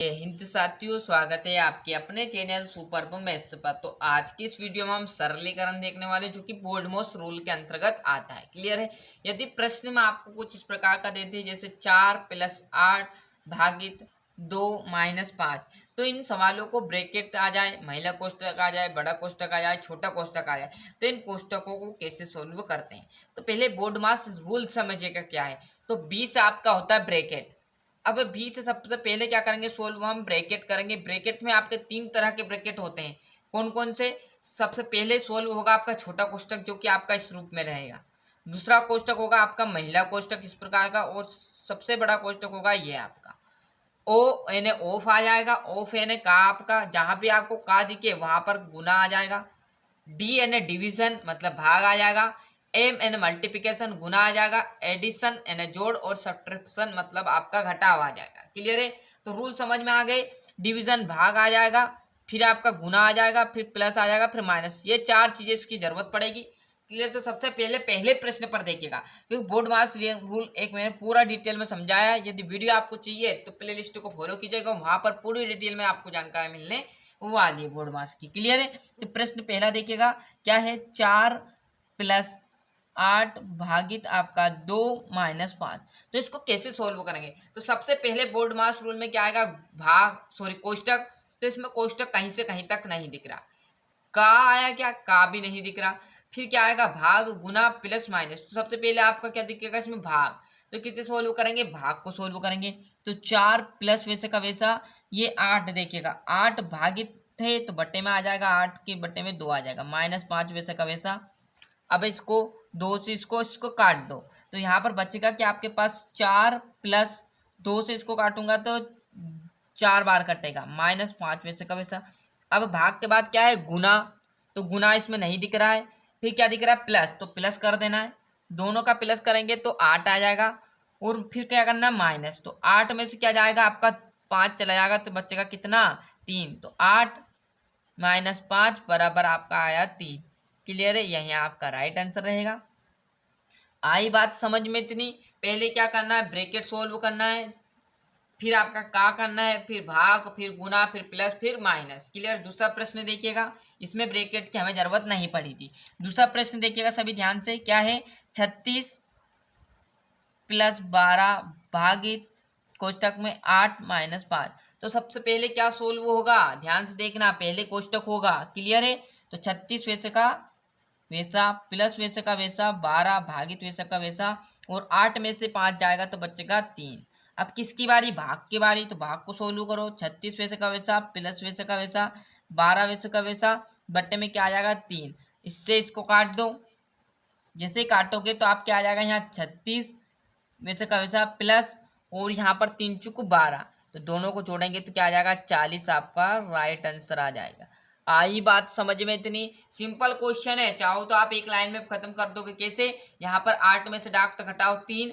हिंद साथियों, स्वागत है आपके अपने चैनल सुपर मैथ्स पर। तो आज की इस वीडियो में हम सरलीकरण देखने वाले जो कि बोर्डमोस रूल के अंतर्गत आता है। क्लियर है। यदि प्रश्न में आपको कुछ इस प्रकार का देते हैं जैसे 4 + 8 भागित 2 - 5, तो इन सवालों को ब्रैकेट आ जाए, महिला कोष्टक आ जाए, बड़ा कोष्टक आ जाए, छोटा कोष्टक आ जाए, तो इन कोष्टकों को कैसे सोल्व करते हैं। तो पहले बोर्डमोस रूल समझिएगा क्या है। तो 20 आपका होता है ब्रैकेट। अब भी से सबसे पहले क्या करेंगे, सोल्व हम ब्रैकेट करेंगे। ब्रैकेट में आपके 3 तरह के ब्रैकेट होते हैं। कौन कौन से? सबसे पहले सोल्व होगा आपका छोटा कोष्टक जो कि आपका इस रूप में रहेगा। दूसरा कोष्टक होगा आपका महिला कोष्टक इस प्रकार का, और सबसे बड़ा कोष्टक होगा ये आपका ओ यानी ऑफ आ जाएगा। ऑफ यानी का आपका जहां भी आपको का दिखे वहां पर गुना आ जाएगा। डी यानी डिवीजन मतलब भाग आ जाएगा। एम यानी मल्टीप्लिकेशन गुना आ जाएगा। एडिशन यानी जोड़, और सब्ट्रैक्शन मतलब आपका घटाव आ जाएगा। क्लियर है। तो रूल समझ में आ गए। डिवीजन भाग आ जाएगा, फिर आपका गुना आ जाएगा, फिर प्लस आ जाएगा, फिर माइनस, ये 4 चीजें इसकी जरूरत पड़ेगी। क्लियर। तो सबसे पहले प्रश्न पर देखिएगा, क्योंकि बोर्ड मास रूल एक मैंने पूरा डिटेल में समझाया है। यदि वीडियो आपको चाहिए तो प्ले लिस्ट को फॉलो कीजिएगा, वहां पर पूरी डिटेल में आपको जानकारी मिलने वाली है बोर्ड मास की। क्लियर है। तो प्रश्न पहला देखिएगा क्या है, 4 + 8 भागित आपका 2 - 5। तो इसको कैसे सोल्व करेंगे। तो सबसे पहले बोर्ड मास रूल में क्या आएगा, कोष्टक। तो इसमें कोष्टक कहीं से कहीं तक नहीं दिख रहा। का आया क्या, का भी नहीं दिख रहा। फिर क्या आएगा, भाग गुना प्लस माइनस। तो सबसे पहले आपका क्या दिखेगा इसमें, भाग। तो किसे सोल्व करेंगे, भाग को सोल्व करेंगे। तो 4 प्लस वैसे का वैसा ये 8 देखिएगा, 8 भागित थे तो बट्टे में आ जाएगा, 8 के बट्टे में 2 आ जाएगा, -5 वैसे का वैसा। अब इसको 2 से इसको काट दो, तो यहाँ पर बचेगा कि आपके पास 4 + 2 से इसको काटूंगा तो 4 बार कटेगा, -5 वैसे का वैसा। अब भाग के बाद क्या है, गुना। तो गुना इसमें नहीं दिख रहा है। फिर क्या दिख रहा है, प्लस। तो प्लस कर देना है, दोनों का प्लस करेंगे तो 8 आ जाएगा। और फिर क्या करना है, माइनस। तो 8 में से क्या जाएगा आपका, 5 चला जाएगा तो बचेगा कितना, 3। तो 8 - 5 बराबर आपका आया 3। क्लियर है। यही आपका राइट आंसर रहेगा। आई बात समझ में इतनी। पहले क्या करना है, ब्रैकेट सोल्व करना है, फिर आपका का करना है, फिर भाग, फिर गुना, फिर प्लस, फिर माइनस। क्लियर। दूसरा प्रश्न देखिएगा, इसमें ब्रैकेट की हमें जरूरत नहीं पड़ी थी। दूसरा प्रश्न देखिएगा सभी ध्यान से, क्या है, 36 + 12 भागित कोष्टक में 8 - 5। तो सबसे पहले क्या सोल्व होगा, ध्यान से देखना, पहले कोष्टक होगा। क्लियर है। तो 36 वैसे का वैसा, प्लस वैसे का वैसा, 12 भागित वैसे का वैसा, और 8 में से 5 जाएगा तो बचेगा 3। अब किसकी बारी, भाग की बारी। तो भाग को सोल्व करो, 36 वैसे का वैसा, प्लस वैसे का वैसा, 12 वैसे का वैसा, बट्टे में क्या आ जाएगा, 3। इससे इसको काट दो। जैसे काटोगे तो आप क्या आ जाएगा, यहाँ 36 वैसे का वैसा प्लस, और यहाँ पर 3 चुक 12, तो दोनों को जोड़ेंगे तो क्या आ जाएगा, 40। आपका राइट आंसर आ जाएगा। आई बात समझ में इतनी। सिंपल क्वेश्चन है, चाहो तो आप एक लाइन में खत्म कर दोगे। कैसे, यहाँ पर 8 में से डाक घटाओ 3,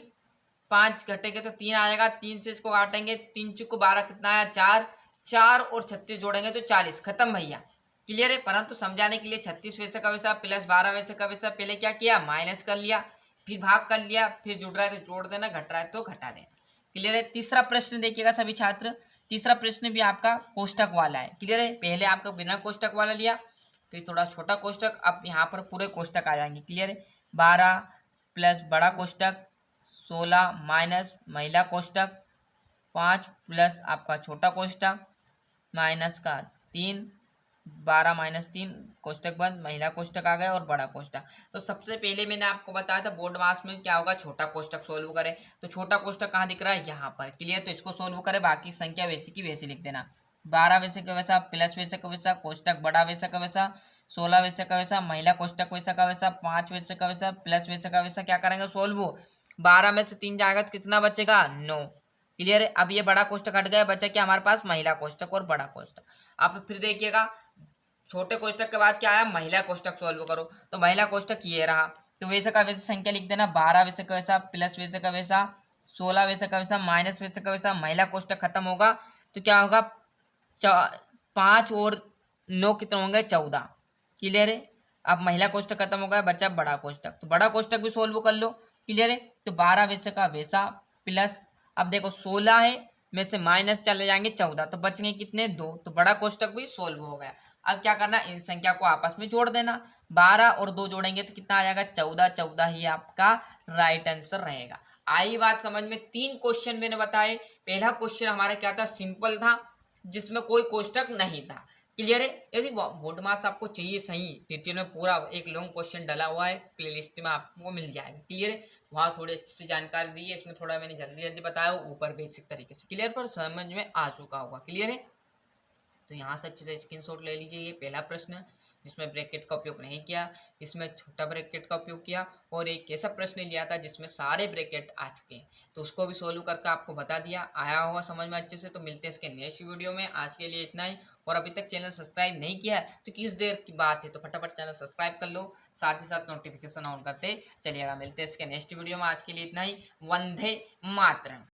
5 घटेंगे तो 3 आएगा, 3 से इसको काटेंगे, 3 चुक 12 कितना आया, 4। 4 और 36 जोड़ेंगे तो 40। खत्म भैया। क्लियर है। परंतु समझाने के लिए 36 वैसे का वैसा प्लस 12 वैसे का वैसा पहले क्या किया, माइनस कर लिया, फिर भाग कर लिया, फिर जुड़ रहा है तो जोड़ देना, घट रहा है तो घटा देना। क्लियर है। तीसरा प्रश्न देखिएगा सभी छात्र, तीसरा प्रश्न भी आपका कोष्टक वाला है। क्लियर है। पहले आपका बिना कोष्टक वाला लिया, फिर थोड़ा छोटा कोष्टक, अब यहाँ पर पूरे कोष्टक आ जाएंगे। क्लियर है। 12 + बड़ा कोष्टक, 16 माइनस महिला कोष्टक, 5 प्लस आपका छोटा कोष्टक, माइनस का 3, 12 - 3 कोष्टक बंद, महिला कोष्टक आ गया और बड़ा कोष्टक। तो सबसे पहले मैंने आपको बताया था बोर्ड मास में क्या होगा, छोटा कोष्टक सोल्व करें। तो छोटा कोष्टक कहाँ दिख रहा है, यहाँ पर। क्लियर। तो इसको सोल्व करें, बाकी संख्या वैसी की वैसी लिख देना। 12 वैसे का वैसा, प्लस वैसे का वैसा, कोष्टक बड़ा वैसे का वैसा, 16 वैसे का वैसा, महिला कोष्टक वैसा का वैसा, 5 वैसे का वैसा, प्लस वैसे का वैसा। क्या करेंगे, सोल्व। 12 में से 3 जाएगा तो कितना बचेगा, 9। क्लियर है। अब ये बड़ा कोष्टक हट गया, बचा क्या हमारे पास, महिला कोष्टक और बड़ा कोष्टक। अब फिर देखिएगा, छोटे कोष्टक के बाद क्या आया, महिला कोष्टक सोल्व करो। तो महिला कोष्टक ये रहा। तो वैसे का वैसे संख्या लिख देना, 12 वैसे का वैसा, प्लस वैसे का वैसा, 16 वैसे का वैसा, माइनस वैसे का वैसा। महिला कोष्टक खत्म होगा तो क्या होगा, 5 और 9 कितने होंगे, 14। क्लियर है। अब महिला कोष्टक खत्म हो गया, बचा बड़ा कोष्टक। तो बड़ा कोष्टक भी सोल्व कर लो। क्लियर है। तो 12 वैसे का वैसा प्लस, अब देखो 16 है में से माइनस चले जाएंगे 14, तो बचेंगे कितने 2, तो बड़ा कोष्टक भी सोल्व हो गया। अब क्या करना, इन संख्या को आपस में जोड़ देना, 12 और 2 जोड़ेंगे तो कितना आ जाएगा 14, 14 ही आपका राइट आंसर रहेगा। आई बात समझ में। 3 क्वेश्चन मैंने बताए। पहला क्वेश्चन हमारा क्या था, सिंपल था, जिसमें कोई कोष्टक नहीं था। क्लियर है। यदि बोर्ड मार्क्स आपको चाहिए सही डिटेल में पूरा एक लॉन्ग क्वेश्चन डला हुआ है, प्लेलिस्ट में आपको मिल जाएगा। क्लियर है। वहाँ थोड़ी अच्छी से जानकारी दी है, इसमें थोड़ा मैंने जल्दी जल्दी बताया ऊपर बेसिक तरीके से। क्लियर, पर समझ में आ चुका होगा। क्लियर है। तो यहाँ से अच्छे से स्क्रीनशॉट ले लीजिए। ये पहला प्रश्न जिसमें ब्रैकेट का उपयोग नहीं किया, इसमें छोटा ब्रैकेट का उपयोग किया, और एक ऐसा प्रश्न लिया था जिसमें सारे ब्रैकेट आ चुके हैं, तो उसको भी सोल्व करके आपको बता दिया। आया होगा समझ में अच्छे से। तो मिलते हैं इसके नेक्स्ट वीडियो में। आज के लिए इतना ही। और अभी तक चैनल सब्सक्राइब नहीं किया है तो किस देर की बात है, तो फटाफट चैनल सब्सक्राइब कर लो, साथ ही साथ नोटिफिकेशन ऑन करते चलिएगा। मिलते हैं इसके नेक्स्ट वीडियो में। आज के लिए इतना ही। वंदे मातरम।